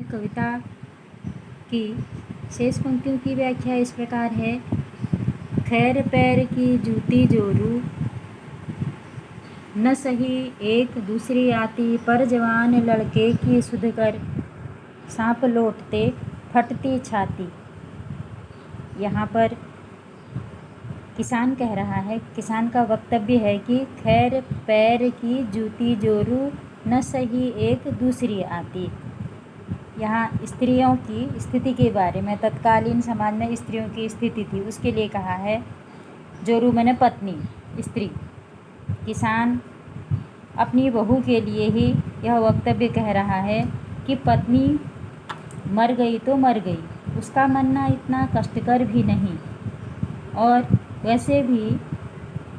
कविता की शेष पंक्तियों की व्याख्या इस प्रकार है। खैर पैर की जूती जोरू, न सही एक दूसरी आती, पर जवान लड़के की सुध कर, सांप लौटते फटती छाती। यहाँ पर किसान कह रहा है, किसान का वक्तव्य है कि खैर पैर की जूती जोरू, न सही एक दूसरी आती। यहाँ स्त्रियों की स्थिति के बारे में, तत्कालीन समाज में स्त्रियों की स्थिति थी उसके लिए कहा है। जोरू माने पत्नी, स्त्री। किसान अपनी बहू के लिए ही यह वक्तव्य कह रहा है कि पत्नी मर गई तो मर गई, उसका मरना इतना कष्टकर भी नहीं, और वैसे भी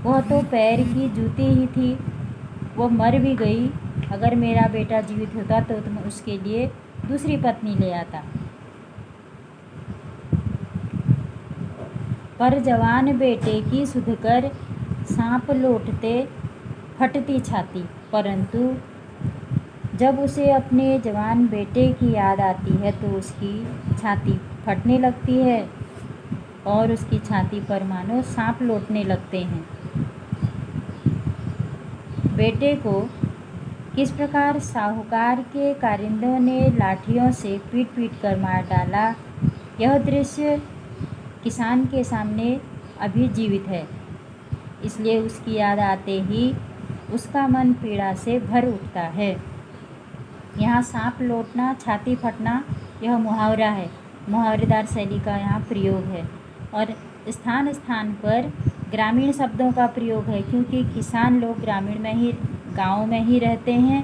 वह तो पैर की जूती ही थी, वो मर भी गई। अगर मेरा बेटा जीवित होता तो मैं उसके लिए दूसरी पत्नी ले आता। पर जवान बेटे की सुध कर, सांप लौटते फटती छाती। परंतु जब उसे अपने जवान बेटे की याद आती है तो उसकी छाती फटने लगती है और उसकी छाती पर मानो सांप लौटने लगते हैं। बेटे को किस प्रकार साहूकार के कारिंदों ने लाठियों से पीट पीट कर मार डाला, यह दृश्य किसान के सामने अभी जीवित है। इसलिए उसकी याद आते ही उसका मन पीड़ा से भर उठता है। यहाँ सांप लौटना, छाती फटना, यह मुहावरा है, मुहावरेदार शैली का यहाँ प्रयोग है। और स्थान स्थान पर ग्रामीण शब्दों का प्रयोग है, क्योंकि किसान लोग ग्रामीण में ही, गाँव में ही रहते हैं,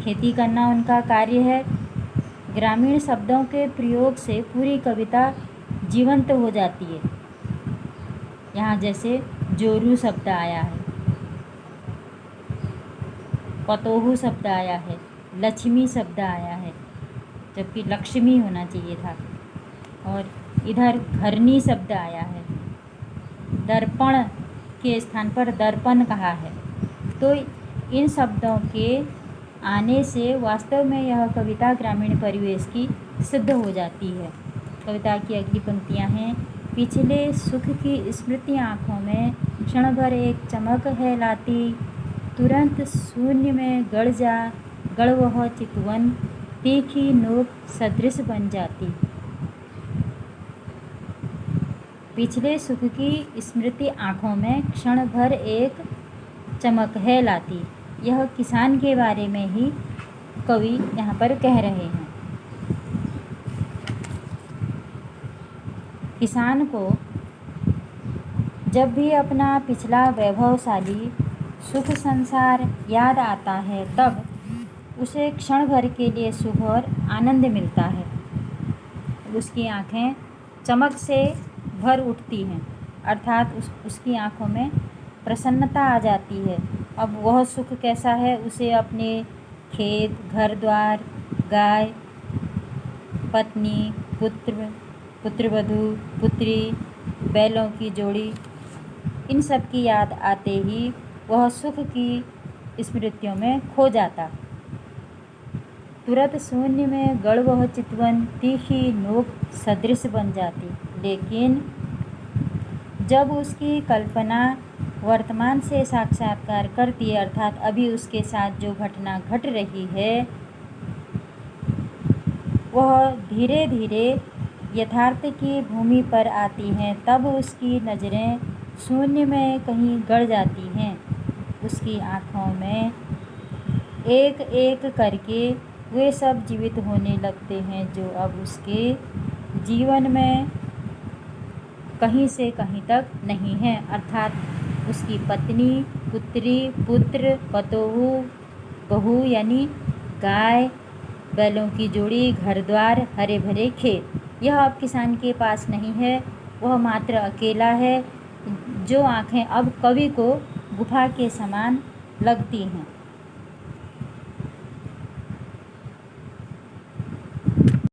खेती करना उनका कार्य है। ग्रामीण शब्दों के प्रयोग से पूरी कविता जीवंत हो जाती है। यहाँ जैसे जोरू शब्द आया है, पतोहू शब्द आया है, लक्ष्मी शब्द आया है, जबकि लक्ष्मी होना चाहिए था। और इधर घरनी शब्द आया है, दर्पण के स्थान पर दर्पण कहा है। तो इन शब्दों के आने से वास्तव में यह कविता ग्रामीण परिवेश की सिद्ध हो जाती है। कविता की अगली पंक्तियाँ हैं। पिछले सुख की स्मृति आँखों में, क्षण भर एक चमक है लाती, तुरंत शून्य में गड़ वह चितवन, तीखी नोक सदृश बन जाती। पिछले सुख की स्मृति आँखों में, क्षण भर एक चमक है लाती। यह किसान के बारे में ही कवि यहाँ पर कह रहे हैं। किसान को जब भी अपना पिछला वैभवशाली सुख संसार याद आता है, तब उसे क्षण भर के लिए सुख और आनंद मिलता है। उसकी आँखें चमक से भर उठती हैं, अर्थात उसकी आँखों में प्रसन्नता आ जाती है। अब वह सुख कैसा है, उसे अपने खेत, घर द्वार, गाय, पत्नी, पुत्रवधू, पुत्री, बैलों की जोड़ी, इन सब की याद आते ही वह सुख की स्मृतियों में खो जाता। तुरंत शून्य में गड़ वह चितवन, तीखी नोक सदृश बन जाती। लेकिन जब उसकी कल्पना वर्तमान से साक्षात्कार करती है, अर्थात अभी उसके साथ जो घटना घट रही है, वह धीरे धीरे यथार्थ की भूमि पर आती हैं, तब उसकी नज़रें शून्य में कहीं गड़ जाती हैं। उसकी आँखों में एक एक करके वे सब जीवित होने लगते हैं जो अब उसके जीवन में कहीं से कहीं तक नहीं है, अर्थात उसकी पत्नी, पुत्री, पुत्र, पतोहू, बहू यानी गाय, बैलों की जोड़ी, घर द्वार, हरे भरे खेत, यह अब किसान के पास नहीं है। वह मात्र अकेला है, जो आँखें अब कवि को गुफा के समान लगती हैं।